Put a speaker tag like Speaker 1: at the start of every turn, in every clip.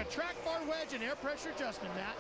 Speaker 1: track bar wedge and air pressure adjustment, Matt.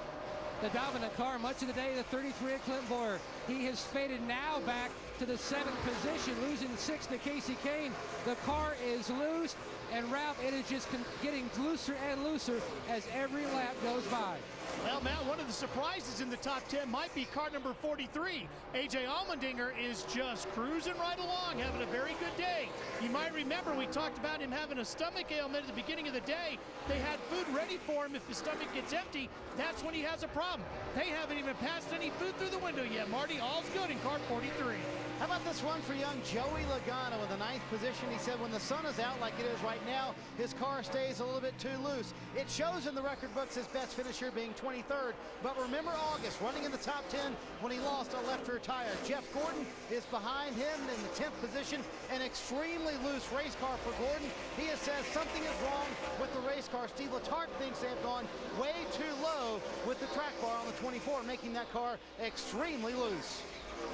Speaker 2: The dominant car much of the day, the 33 of Clint Boyer. He has faded now back to the 7th position, losing 6 to Casey Kane. The car is loose, and Ralph, it is just getting looser and looser as every lap goes by.
Speaker 1: Well, Matt, one of the surprises in the top 10 might be car number 43. A.J. Allmendinger is just cruising right along, having a very good day. You might remember we talked about him having a stomach ailment at the beginning of the day. They had food ready for him. If the stomach gets empty, that's when he has a problem. They haven't even passed any food through the window yet. Marty, all's good in car 43.
Speaker 3: How about this one for young Joey Logano in the 9th position? He said when the sun is out like it is right now, his car stays a little bit too loose. It shows in the record books his best finisher being 23rd, but remember August running in the top 10 when he lost a left rear tire. Jeff Gordon is behind him in the 10th position, an extremely loose race car for Gordon. He has said something is wrong with the race car. Steve Letarte thinks they've gone way too low with the track bar on the 24, making that car extremely loose.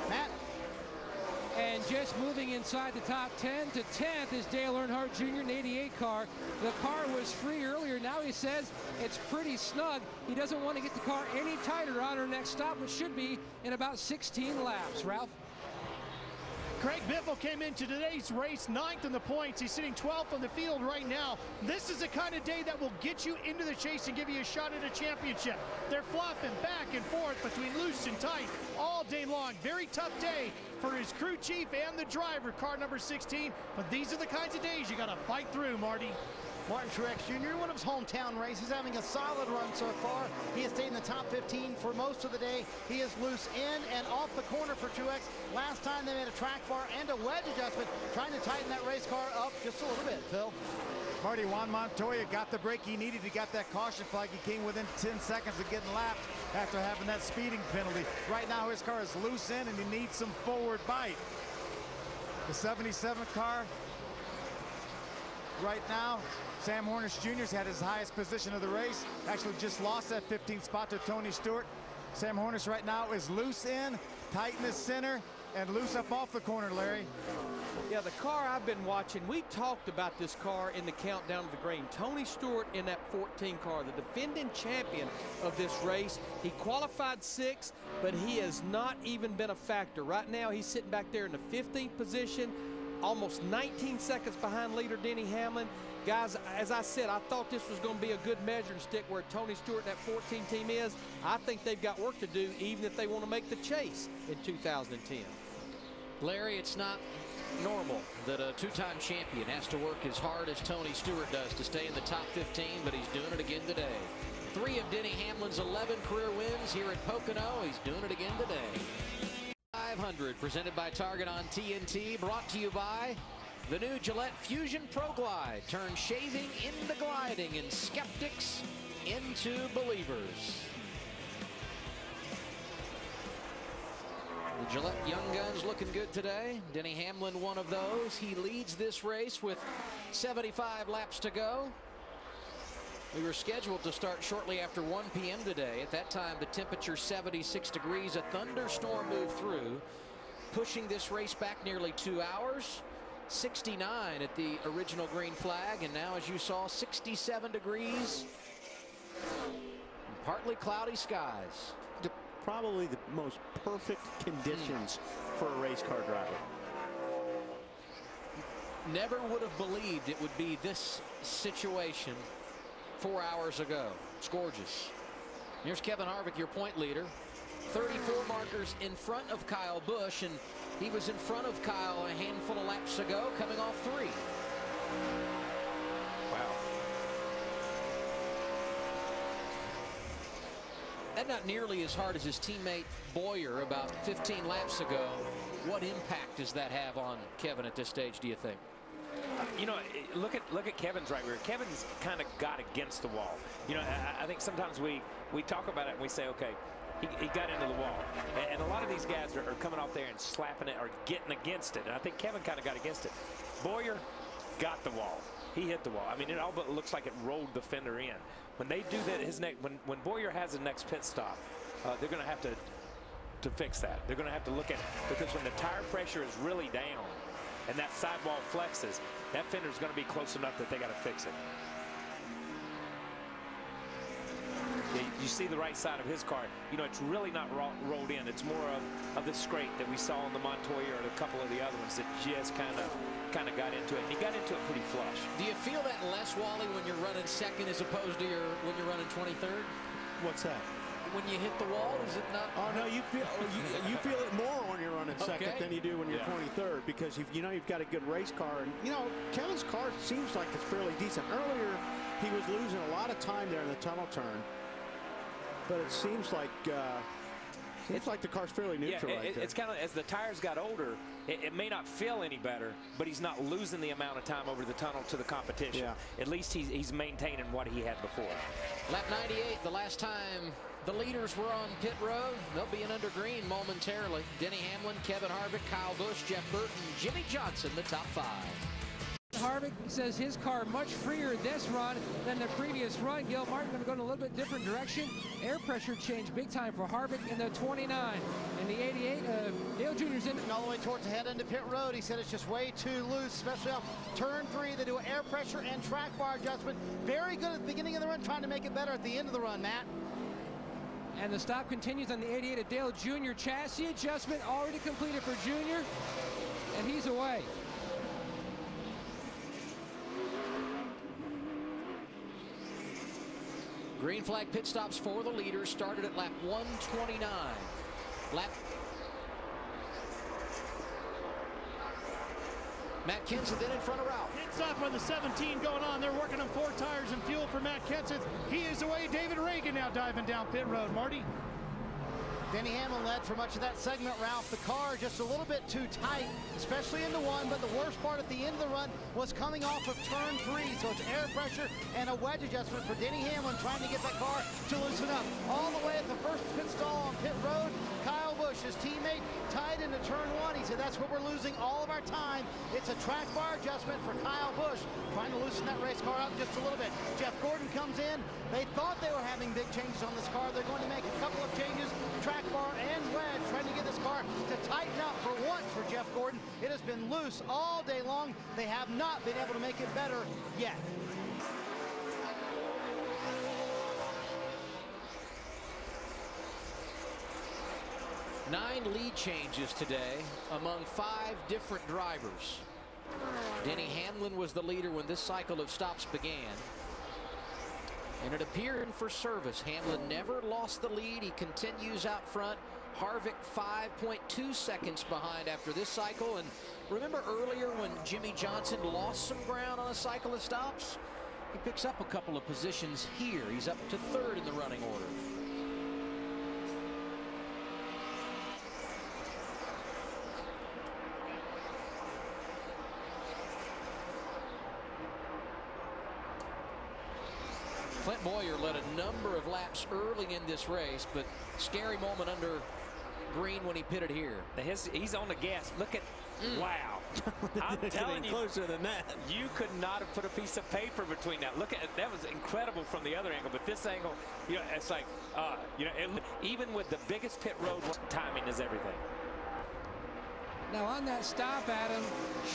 Speaker 3: Matt?
Speaker 2: And just moving inside the top 10 to 10th is Dale Earnhardt Jr. in the 88 car. The car was free earlier. Now he says it's pretty snug. He doesn't want to get the car any tighter on our next stop, which should be in about 16 laps. Ralph?
Speaker 1: Craig Biffle came into today's race 9th in the points. He's sitting 12th on the field right now. This is the kind of day that will get you into the chase and give you a shot at a championship. They're flopping back and forth between loose and tight all day long. Very tough day for his crew chief and the driver, car number 16. But these are the kinds of days you got to fight through, Marty.
Speaker 3: Martin Truex Jr., one of his hometown races, having a solid run so far. He has stayed in the top 15 for most of the day. He is loose in and off the corner for Truex. Last time they made a track bar and a wedge adjustment, trying to tighten that race car up just a little bit, Phil.
Speaker 4: Marty, Juan Montoya got the break he needed. He got that caution flag. He came within 10 seconds of getting lapped after having that speeding penalty. Right now his car is loose in and he needs some forward bite. The 77 car right now, Sam Hornish Jr.'s had his highest position of the race. Actually just lost that 15th spot to Tony Stewart. Sam Hornish right now is loose in, tight in the center, and loose up off the corner, Larry.
Speaker 5: Yeah, the car I've been watching, we talked about this car in the countdown to the green. Tony Stewart in that 14 car, the defending champion of this race. He qualified 6th, but he has not even been a factor. Right now, he's sitting back there in the 15th position, almost 19 seconds behind leader Denny Hamlin. Guys, as I said, I thought this was going to be a good measuring stick where Tony Stewart and that 14 team is. I think they've got work to do, even if they want to make the chase in 2010.
Speaker 6: Larry, it's not normal that a two-time champion has to work as hard as Tony Stewart does to stay in the top 15, but he's doing it again today. 3 of Denny Hamlin's 11 career wins here at Pocono. He's doing it again today. 500 presented by Target on TNT, brought to you by the new Gillette Fusion ProGlide. Turn shaving into gliding and skeptics into believers. The Gillette Young Guns looking good today. Denny Hamlin, one of those. He leads this race with 75 laps to go. We were scheduled to start shortly after 1 p.m. today. At that time, the temperature 76 degrees. A thunderstorm moved through, pushing this race back nearly 2 hours. 69 at the original green flag, and now, as you saw, 67 degrees. Partly cloudy skies.
Speaker 7: Probably the most perfect conditions for a race car driver.
Speaker 6: Never would have believed it would be this situation 4 hours ago. It's gorgeous. Here's Kevin Harvick, your point leader. 34 markers in front of Kyle Busch, and he was in front of Kyle a handful of laps ago, coming off 3.
Speaker 5: Wow.
Speaker 6: And not nearly as hard as his teammate Boyer about 15 laps ago. What impact does that have on Kevin at this stage, do you think?
Speaker 8: You know, look at Kevin's right rear. Kevin's kind of got against the wall. You know, I think sometimes we talk about it and we say, okay, he got into the wall. And a lot of these guys are coming off there and slapping it or getting against it. And I think Kevin kind of got against it. Boyer got the wall. He hit the wall. I mean, it all but looks like it rolled the fender in. When they do that, when Boyer has the next pit stop, they're going to have to fix that. They're going to have to look at it, because when the tire pressure is really down and that sidewall flexes, that fender is going to be close enough that they got to fix it. You see the right side of his car. You know, it's really not rolled in. It's more of the scrape that we saw on the Montoya or a couple of the other ones that just kind of got into it. And he got into it pretty flush.
Speaker 6: Do you feel that less, Wally, when you're running second as opposed to when you're running 23rd?
Speaker 7: What's that?
Speaker 6: When you hit the wall, is it not?
Speaker 7: Oh, no, you feel it more when you're running second than you do when you're 23rd, because you've got a good race car. And, you know, Kevin's car seems like it's fairly decent. Earlier, he was losing a lot of time there in the tunnel turn, but it seems like the car's fairly neutral right there.
Speaker 8: It's kind of, as the tires got older, it may not feel any better, but he's not losing the amount of time over the tunnel to the competition. Yeah. At least he's maintaining what he had before.
Speaker 6: Lap 98, the last time the leaders were on pit road. They'll be in under green momentarily. Denny Hamlin, Kevin Harvick, Kyle Busch, Jeff Burton, Jimmy Johnson, the top 5.
Speaker 2: Harvick says his car much freer this run than the previous run. Gil Martin going to go in a little bit different direction. Air pressure change big time for Harvick in the 29. In the 88, Dale Jr.'s in.
Speaker 3: All the way towards the head end of pit road. He said it's just way too loose, especially off turn 3. They do air pressure and track bar adjustment. Very good at the beginning of the run, trying to make it better at the end of the run, Matt.
Speaker 2: And the stop continues on the 88 of Dale Jr. Chassis adjustment already completed for Jr. And he's away.
Speaker 6: Green flag pit stops for the leaders started at lap 129. Matt Kenseth then in front of Ralph.
Speaker 1: Pit stop on the 17 going on. They're working on 4 tires and fuel for Matt Kenseth. He is away. David Reagan now diving down pit road. Marty.
Speaker 3: Denny Hamlin led for much of that segment, Ralph. The car just a little bit too tight, especially into 1, but the worst part at the end of the run was coming off of turn 3, so it's air pressure and a wedge adjustment for Denny Hamlin trying to get that car to loosen up. All the way at the first pit stall on pit road, Kyle Busch, his teammate, tied into turn 1. He said that's where we're losing all of our time. It's a track bar adjustment for Kyle Busch, trying to loosen that race car up just a little bit. Jeff Gordon comes in. They thought they were having big changes on this car. They're going to make a couple of changes, track bar and wedge, trying to get this car to tighten up for once for Jeff Gordon. It has been loose all day long. They have not been able to make it better yet.
Speaker 6: Nine lead changes today among 5 different drivers. Denny Hamlin was the leader when this cycle of stops began. And it appeared for service. Hamlin never lost the lead. He continues out front. Harvick 5.2 seconds behind after this cycle. And remember earlier when Jimmy Johnson lost some ground on a cycle of stops? He picks up a couple of positions here. He's up to 3rd in the running order. Clint Boyer led a number of laps early in this race, but scary moment under green when he pitted here.
Speaker 8: He's on the gas. Look at, wow. I'm telling you,
Speaker 7: closer than that.
Speaker 8: You could not have put a piece of paper between that. Look at that, was incredible from the other angle, but this angle, you know, it's like, you know, even with the biggest pit road, timing is everything.
Speaker 2: Now on that stop, Adam,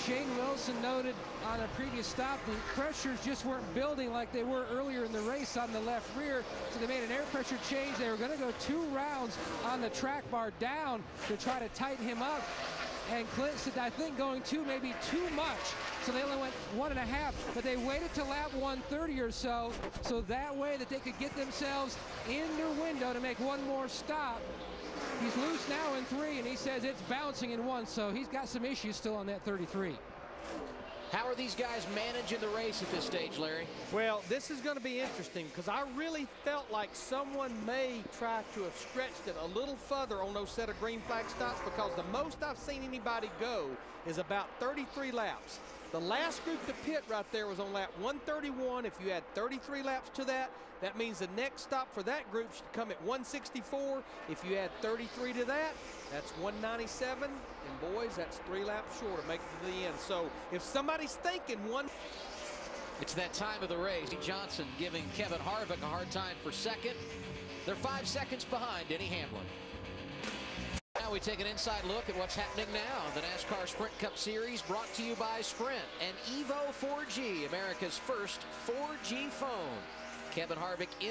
Speaker 2: Shane Wilson noted on a previous stop the pressures just weren't building like they were earlier in the race on the left rear, so they made an air pressure change. They were going to go 2 rounds on the track bar down to try to tighten him up, and Clint said, I think going 2 maybe too much, so they only went 1.5, but they waited to lap 130 or so that way that they could get themselves in their window to make one more stop. He's loose now in 3, and he says it's bouncing in 1, so he's got some issues still on that 33.
Speaker 6: How are these guys managing the race at this stage, Larry?
Speaker 5: Well, this is going to be interesting because I really felt like someone may try to have stretched it a little further on those set of green flag stops, because the most I've seen anybody go is about 33 laps. The last group to pit right there was on lap 131. If you add 33 laps to that, that means the next stop for that group should come at 164. If you add 33 to that, that's 197. And boys, that's 3 laps short of making it to the end. So if somebody's thinking
Speaker 6: it's that time of the race. Johnson giving Kevin Harvick a hard time for second. They're 5 seconds behind Denny Hamlin. Now we take an inside look at what's happening now. The NASCAR Sprint Cup Series brought to you by Sprint and Evo 4G, America's first 4G phone. Kevin Harvick in